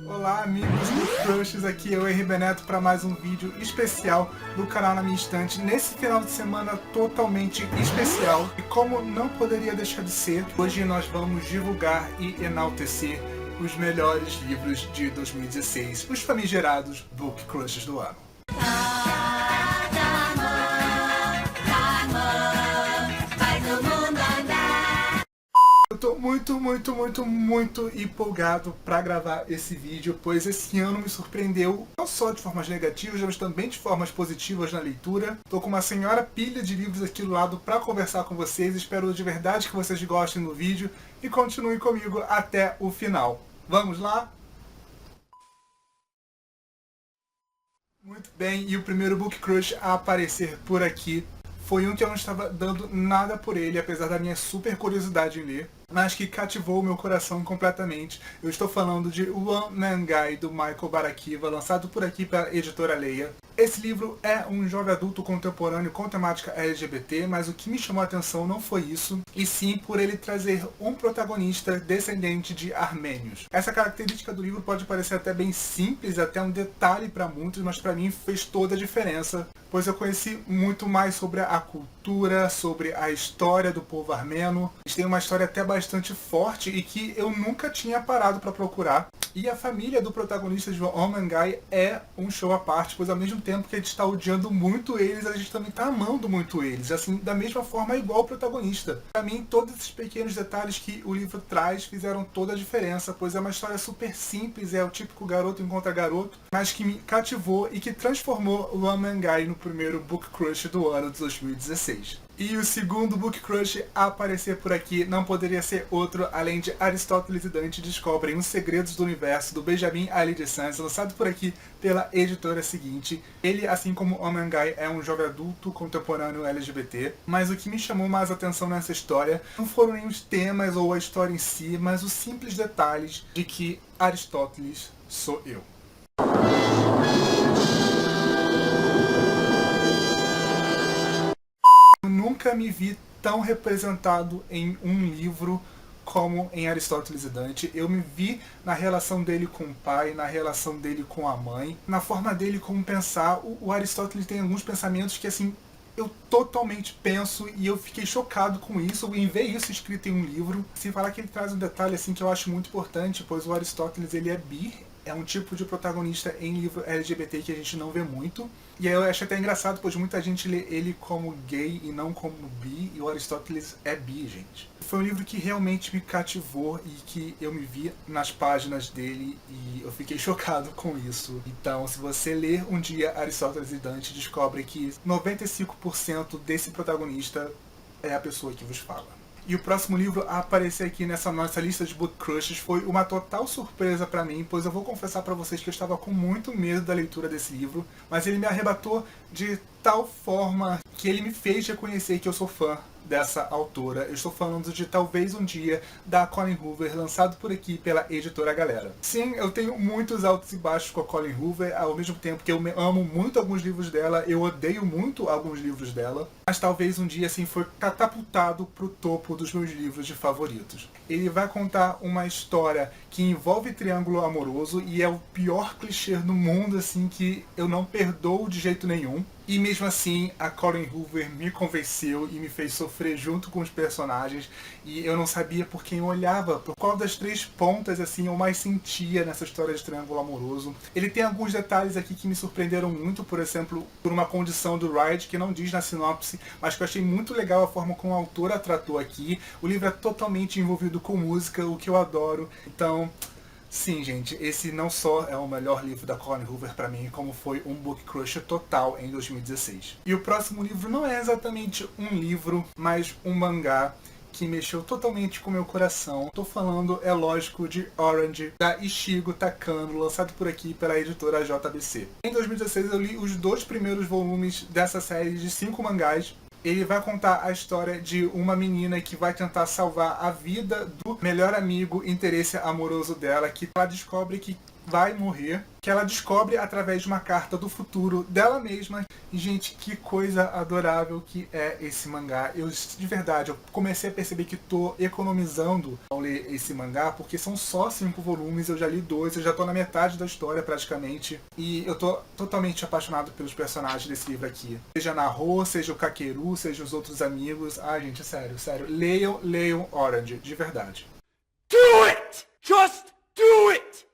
Olá amigos e crushes, aqui é o RB Neto para mais um vídeo especial do canal Na Minha Estante, nesse final de semana totalmente especial. E como não poderia deixar de ser, hoje nós vamos divulgar e enaltecer os melhores livros de 2016, os famigerados Book Crushes do ano. Eu tô muito empolgado pra gravar esse vídeo, pois esse ano me surpreendeu não só de formas negativas, mas também de formas positivas na leitura. Tô com uma senhora pilha de livros aqui do lado pra conversar com vocês. Espero de verdade que vocês gostem do vídeo e continuem comigo até o final. Vamos lá? Muito bem, e o primeiro Book Crush a aparecer por aqui foi um que eu não estava dando nada por ele, apesar da minha super curiosidade em ler, mas que cativou o meu coração completamente. Eu estou falando de One Man Guy, do Michael Barakiva, lançado por aqui pela editora Leia. Esse livro é um jovem adulto contemporâneo com temática LGBT, mas o que me chamou a atenção não foi isso, e sim por ele trazer um protagonista descendente de armênios. Essa característica do livro pode parecer até bem simples, até um detalhe para muitos, mas para mim fez toda a diferença, pois eu conheci muito mais sobre a cultura, sobre a história do povo armeno. Eles têm uma história até bastante forte e que eu nunca tinha parado para procurar. E a família do protagonista de One Man Guy é um show à parte, pois ao mesmo tempo que a gente está odiando muito eles, a gente também está amando muito eles, assim, da mesma forma igual o protagonista. Para mim, todos esses pequenos detalhes que o livro traz fizeram toda a diferença, pois é uma história super simples, é o típico garoto encontra garoto, mas que me cativou e que transformou o One Man Guy no primeiro Book Crush do ano de 2016. E o segundo Book Crush a aparecer por aqui não poderia ser outro, além de Aristóteles e Dante descobrem os segredos do universo, do Benjamin Ali de Sants, lançado por aqui pela editora seguinte. Ele, assim como One Man Guy, é um jovem adulto contemporâneo LGBT, mas o que me chamou mais atenção nessa história não foram nem os temas ou a história em si, mas os simples detalhes de que Aristóteles sou eu. Nunca me vi tão representado em um livro como em Aristóteles e Dante. Eu me vi na relação dele com o pai, na relação dele com a mãe, na forma dele como pensar. O Aristóteles tem alguns pensamentos que, assim, eu totalmente penso, e eu fiquei chocado com isso em ver isso escrito em um livro. Sem falar que ele traz um detalhe assim que eu acho muito importante, pois o Aristóteles ele é bi, é um tipo de protagonista em livro LGBT que a gente não vê muito. E aí eu acho até engraçado, pois muita gente lê ele como gay e não como bi, e o Aristóteles é bi, gente. Foi um livro que realmente me cativou e que eu me vi nas páginas dele e eu fiquei chocado com isso. Então, se você ler um dia Aristóteles e Dante, descobre que 95% desse protagonista é a pessoa que vos fala. E o próximo livro a aparecer aqui nessa nossa lista de Book Crushes foi uma total surpresa pra mim, pois eu vou confessar pra vocês que eu estava com muito medo da leitura desse livro, mas ele me arrebatou de tal forma que ele me fez reconhecer que eu sou fã dessa autora. Eu estou falando de Talvez um Dia, da Colleen Hoover, lançado por aqui pela editora Galera. Sim, eu tenho muitos altos e baixos com a Colleen Hoover, ao mesmo tempo que eu amo muito alguns livros dela, eu odeio muito alguns livros dela, mas Talvez um Dia, assim, foi catapultado pro topo dos meus livros de favoritos. Ele vai contar uma história que envolve triângulo amoroso e é o pior clichê do mundo, assim, que eu não perdoo de jeito nenhum. E mesmo assim, a Colleen Hoover me convenceu e me fez sofrer junto com os personagens. E eu não sabia por quem eu olhava, por qual das três pontas assim eu mais sentia nessa história de triângulo amoroso. Ele tem alguns detalhes aqui que me surpreenderam muito, por exemplo, por uma condição do Ride que não diz na sinopse, mas que eu achei muito legal a forma como a autora tratou aqui. O livro é totalmente envolvido com música, o que eu adoro. Então, sim, gente, esse não só é o melhor livro da Colleen Hoover pra mim, como foi um Book Crush total em 2016. E o próximo livro não é exatamente um livro, mas um mangá que mexeu totalmente com o meu coração. Tô falando, é lógico, de Orange, da Ichigo Takano, lançado por aqui pela editora JBC. Em 2016 eu li os 2 primeiros volumes dessa série de 5 mangás. Ele vai contar a história de uma menina que vai tentar salvar a vida do melhor amigo, interesse amoroso dela, que ela descobre que vai morrer, que ela descobre através de uma carta do futuro dela mesma. E, gente, que coisa adorável que é esse mangá. Eu, de verdade, eu comecei a perceber que tô economizando ao ler esse mangá, porque são só 5 volumes, eu já li 2, eu já tô na metade da história praticamente. E eu tô totalmente apaixonado pelos personagens desse livro aqui. Seja Naho, seja o Kakeru, seja os outros amigos. Ai, gente, sério, sério. Leiam Orange, de verdade. Do it! Just do it!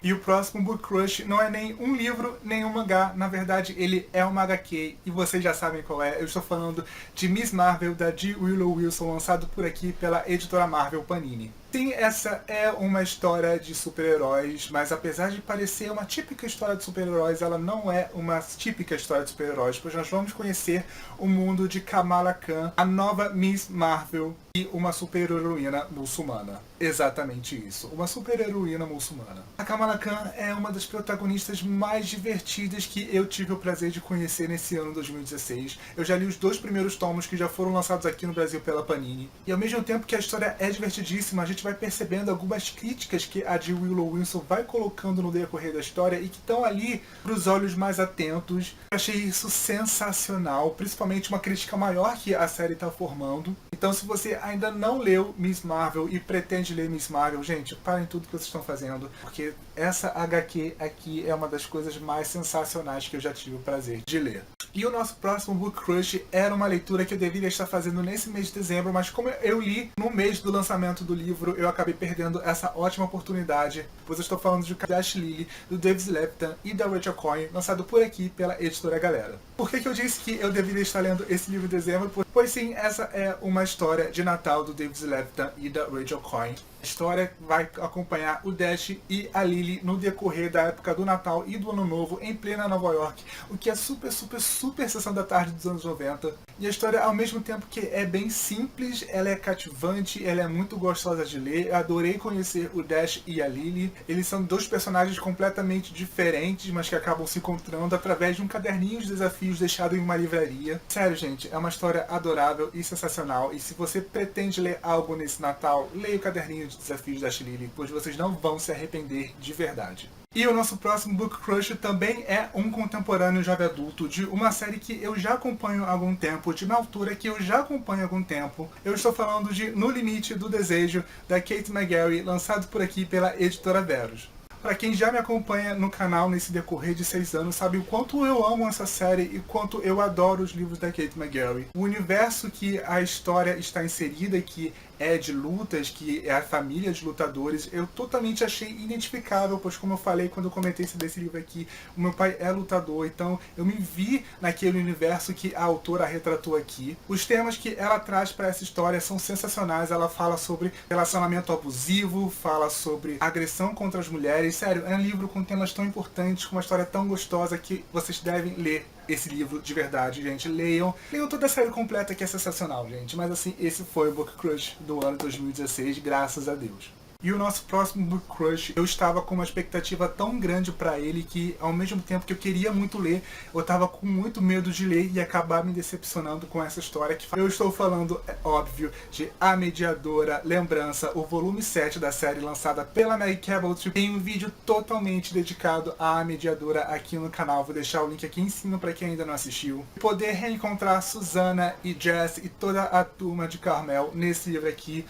E o próximo Book Crush não é nem um livro, nem um mangá. Na verdade, ele é uma HQ e vocês já sabem qual é. Eu estou falando de Miss Marvel, da G. Willow Wilson, lançado por aqui pela editora Marvel Panini. Sim, essa é uma história de super-heróis, mas apesar de parecer uma típica história de super-heróis, ela não é uma típica história de super-heróis, pois nós vamos conhecer o mundo de Kamala Khan, a nova Miss Marvel e uma super-heroína muçulmana. Exatamente isso, uma super-heroína muçulmana. A Kamala Khan é uma das protagonistas mais divertidas que eu tive o prazer de conhecer nesse ano 2016. Eu já li os 2 primeiros tomos que já foram lançados aqui no Brasil pela Panini. E ao mesmo tempo que a história é divertidíssima, a gente vai percebendo algumas críticas que a G. Willow Wilson vai colocando no decorrer da história e que estão ali para os olhos mais atentos. Eu achei isso sensacional, principalmente uma crítica maior que a série está formando. Então, se você ainda não leu Miss Marvel e pretende ler Miss Marvel, gente, parem tudo que vocês estão fazendo, porque essa HQ aqui é uma das coisas mais sensacionais que eu já tive o prazer de ler. E o nosso próximo Book Crush era uma leitura que eu deveria estar fazendo nesse mês de dezembro, mas como eu li no mês do lançamento do livro, eu acabei perdendo essa ótima oportunidade, pois eu estou falando de Dash Lily, do David Lepton e da Rachel Coyne, lançado por aqui pela editora Galera. Por que eu disse que eu deveria estar lendo esse livro em dezembro? Pois sim, essa é uma história de Natal do David Lepton e da Rachel Coyne. A história vai acompanhar o Dash e a Lily no decorrer da época do Natal e do Ano Novo em plena Nova York, o que é super sessão da tarde dos anos 90. E a história, ao mesmo tempo que é bem simples, ela é cativante, ela é muito gostosa de ler. Eu adorei conhecer o Dash e a Lily. Eles são 2 personagens completamente diferentes, mas que acabam se encontrando através de um caderninho de desafios deixado em uma livraria. Sério, gente, é uma história adorável e sensacional. E se você pretende ler algo nesse Natal, leia o caderninho de desafios da Lily, pois vocês não vão se arrepender de verdade. E o nosso próximo Book Crush também é um contemporâneo jovem adulto de uma série que eu já acompanho há algum tempo, de uma autora que eu já acompanho há algum tempo. Eu estou falando de No Limite do Desejo, da Kate McGarry, lançado por aqui pela editora Verus. Para quem já me acompanha no canal nesse decorrer de 6 anos, sabe o quanto eu amo essa série e quanto eu adoro os livros da Kate McGarry. O universo que a história está inserida, que é de lutas, que é a família de lutadores, eu totalmente achei identificável, pois como eu falei quando eu comentei desse livro aqui, o meu pai é lutador, então eu me vi naquele universo que a autora retratou aqui. Os temas que ela traz para essa história são sensacionais. Ela fala sobre relacionamento abusivo, fala sobre agressão contra as mulheres. Sério, é um livro com temas tão importantes, com uma história tão gostosa que vocês devem ler esse livro de verdade, gente. Leiam toda a série completa, que é sensacional, gente. Mas assim, esse foi o Book Crush do ano 2016, graças a Deus. E o nosso próximo Book Crush, eu estava com uma expectativa tão grande para ele que, ao mesmo tempo que eu queria muito ler, eu estava com muito medo de ler e acabar me decepcionando com essa história. Que eu estou falando, é óbvio, de A Mediadora Lembrança, o volume 7 da série lançada pela Meg Cabot. Tem um vídeo totalmente dedicado à Mediadora aqui no canal, vou deixar o link aqui em cima para quem ainda não assistiu. Poder reencontrar Susana e Jess e toda a turma de Carmel nesse livro aqui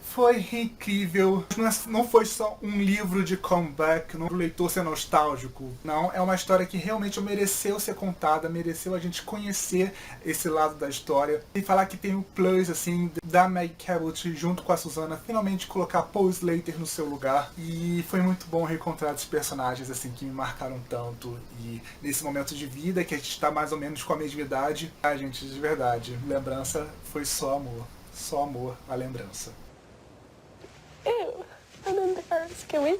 foi incrível. Não foi só um livro de comeback, não o leitor ser nostálgico. Não, é uma história que realmente mereceu ser contada, mereceu a gente conhecer esse lado da história. E falar que tem o plus, assim, da Meg Cabot junto com a Susana, finalmente colocar Paul Slater no seu lugar. E foi muito bom reencontrar esses personagens, assim, que me marcaram tanto. E nesse momento de vida, que a gente tá mais ou menos com a mesma idade, a gente, de verdade, lembrança foi só amor. Só amor à lembrança. Ew, I'm embarrassed. Can we?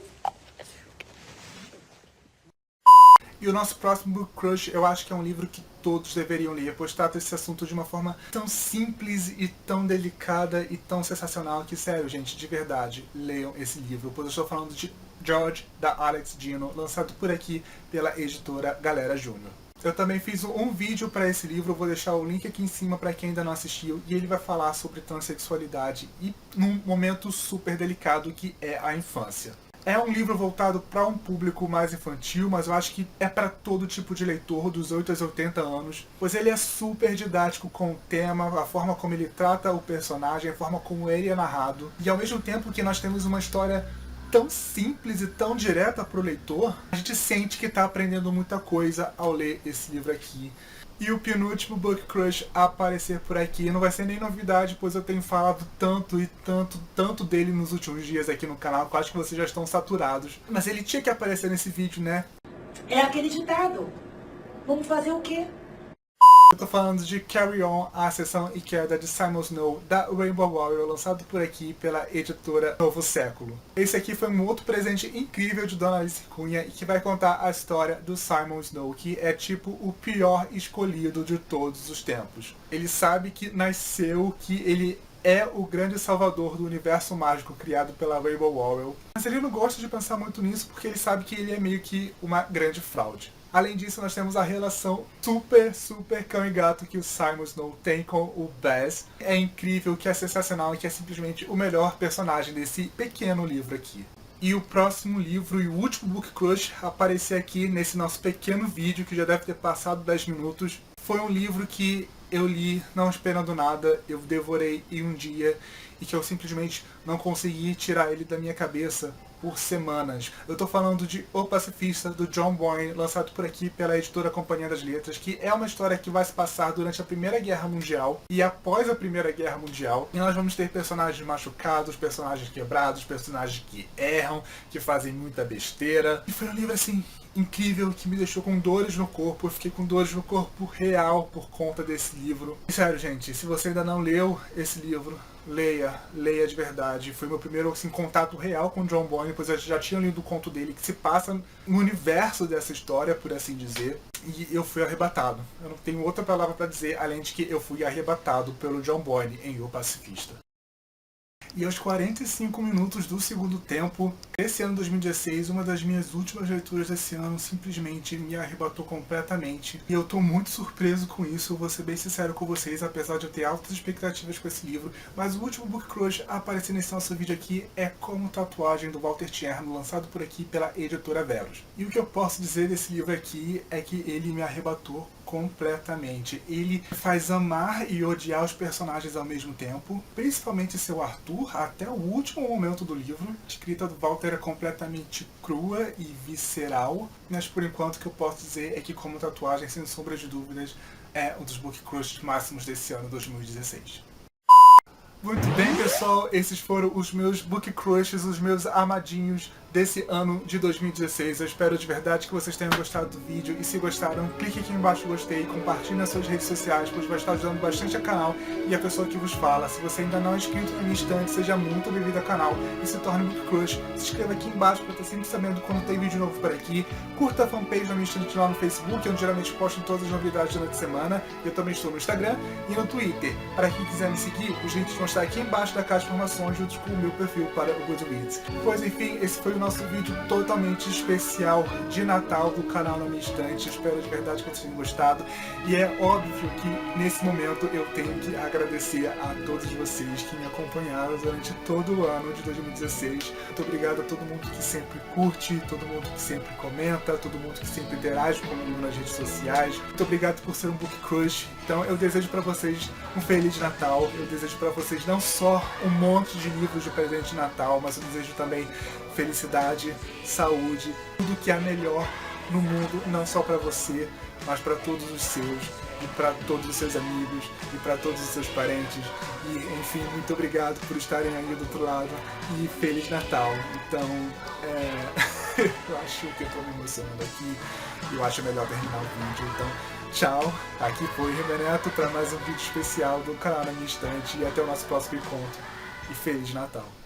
E o nosso próximo Book Crush, eu acho que é um livro que todos deveriam ler, pois trata esse assunto de uma forma tão simples e tão delicada e tão sensacional que, sério, gente, de verdade, leiam esse livro, pois eu estou falando de George, da Alex Dino, lançado por aqui pela editora Galera Júnior. Eu também fiz um vídeo para esse livro, vou deixar o link aqui em cima para quem ainda não assistiu, e ele vai falar sobre transexualidade e num momento super delicado que é a infância. É um livro voltado para um público mais infantil, mas eu acho que é para todo tipo de leitor, dos 8 aos 80 anos, pois ele é super didático com o tema, a forma como ele trata o personagem, a forma como ele é narrado, e ao mesmo tempo que nós temos uma história tão simples e tão direta para o leitor, a gente sente que está aprendendo muita coisa ao ler esse livro aqui. E o penúltimo Book Crush a aparecer por aqui não vai ser nem novidade, pois eu tenho falado tanto dele nos últimos dias aqui no canal, que eu acho que vocês já estão saturados. Mas ele tinha que aparecer nesse vídeo, né? É aquele ditado. Vamos fazer o quê? Eu tô falando de Carry On, a Ascensão e Queda de Simon Snow, da Rainbow Warrior, lançado por aqui pela editora Novo Século. Esse aqui foi um outro presente incrível de Dona Alice Cunha e que vai contar a história do Simon Snow, que é tipo o pior escolhido de todos os tempos. Ele sabe que nasceu, que ele é o grande salvador do universo mágico criado pela Rainbow Warrior, mas ele não gosta de pensar muito nisso porque ele sabe que ele é meio que uma grande fraude. Além disso, nós temos a relação super cão e gato que o Simon Snow tem com o Baz. É incrível, que é sensacional e que é simplesmente o melhor personagem desse pequeno livro aqui. E o próximo livro e o último Book Crush a aparecer aqui nesse nosso pequeno vídeo, que já deve ter passado 10 minutos, foi um livro que eu li não esperando nada, eu devorei em um dia e que eu simplesmente não consegui tirar ele da minha cabeça por semanas. Eu tô falando de O Pacifista, do John Boyne, lançado por aqui pela editora Companhia das Letras, que é uma história que vai se passar durante a Primeira Guerra Mundial e após a Primeira Guerra Mundial. E nós vamos ter personagens machucados, personagens quebrados, personagens que erram, que fazem muita besteira. E foi um livro, assim, incrível, que me deixou com dores no corpo. Eu fiquei com dores no corpo real por conta desse livro. E sério, gente, se você ainda não leu esse livro, leia de verdade. Foi meu primeiro assim, contato real com John Boyne, pois eu já tinha lido o conto dele, que se passa no universo dessa história, por assim dizer, e eu fui arrebatado. Eu não tenho outra palavra para dizer, além de que eu fui arrebatado pelo John Boyne em O Pacifista. E aos 45 minutos do segundo tempo, esse ano 2016, uma das minhas últimas leituras desse ano simplesmente me arrebatou completamente. E eu tô muito surpreso com isso, eu vou ser bem sincero com vocês, apesar de eu ter altas expectativas com esse livro. Mas o último Book Crush a aparecer nesse nosso vídeo aqui é Como Tatuagem, do Walter Tierno, lançado por aqui pela editora Veros. E o que eu posso dizer desse livro aqui é que ele me arrebatou completamente. Ele faz amar e odiar os personagens ao mesmo tempo, principalmente seu Arthur, até o último momento do livro. A escrita do Walter é completamente crua e visceral, mas por enquanto o que eu posso dizer é que Como Tatuagem, sem sombra de dúvidas, é um dos Book Crush máximos desse ano 2016. Muito bem, pessoal, esses foram os meus Book Crushes, os meus amadinhos desse ano de 2016. Eu espero de verdade que vocês tenham gostado do vídeo, e se gostaram, clique aqui embaixo no gostei, compartilhe nas suas redes sociais, pois vai estar ajudando bastante o canal e a pessoa que vos fala. Se você ainda não é inscrito na minha estante, seja muito bem-vindo ao canal e se torne um Book Crush. Se inscreva aqui embaixo para estar sempre sabendo quando tem vídeo novo por aqui. Curta a fanpage da minha estante lá no Facebook, onde geralmente posto todas as novidades durante a semana. Eu também estou no Instagram e no Twitter. Para quem quiser me seguir, os links vão estar aqui embaixo da caixa de informações, junto com o meu perfil para o Goodreads. Pois enfim, esse foi o nosso vídeo totalmente especial de Natal do canal Na Minha Estante. Espero de verdade que vocês tenham gostado. E é óbvio que nesse momento eu tenho que agradecer a todos vocês que me acompanharam durante todo o ano de 2016. Muito obrigado a todo mundo que sempre curte, todo mundo que sempre comenta, todo mundo que sempre interage comigo nas redes sociais. Muito obrigado por ser um Book Crush. Então eu desejo para vocês um Feliz Natal. Eu desejo para vocês não só um monte de livros de presente de Natal, mas eu desejo também felicidade, saúde, tudo que há melhor no mundo, não só para você, mas para todos os seus, e para todos os seus amigos, e para todos os seus parentes. E, enfim, muito obrigado por estarem aí do outro lado, e Feliz Natal. Então, eu acho que eu tô me emocionando aqui, e eu acho melhor terminar o vídeo. Então, tchau, aqui foi Rebeneto para mais um vídeo especial do canal Na Minha Estante, e até o nosso próximo encontro. E Feliz Natal!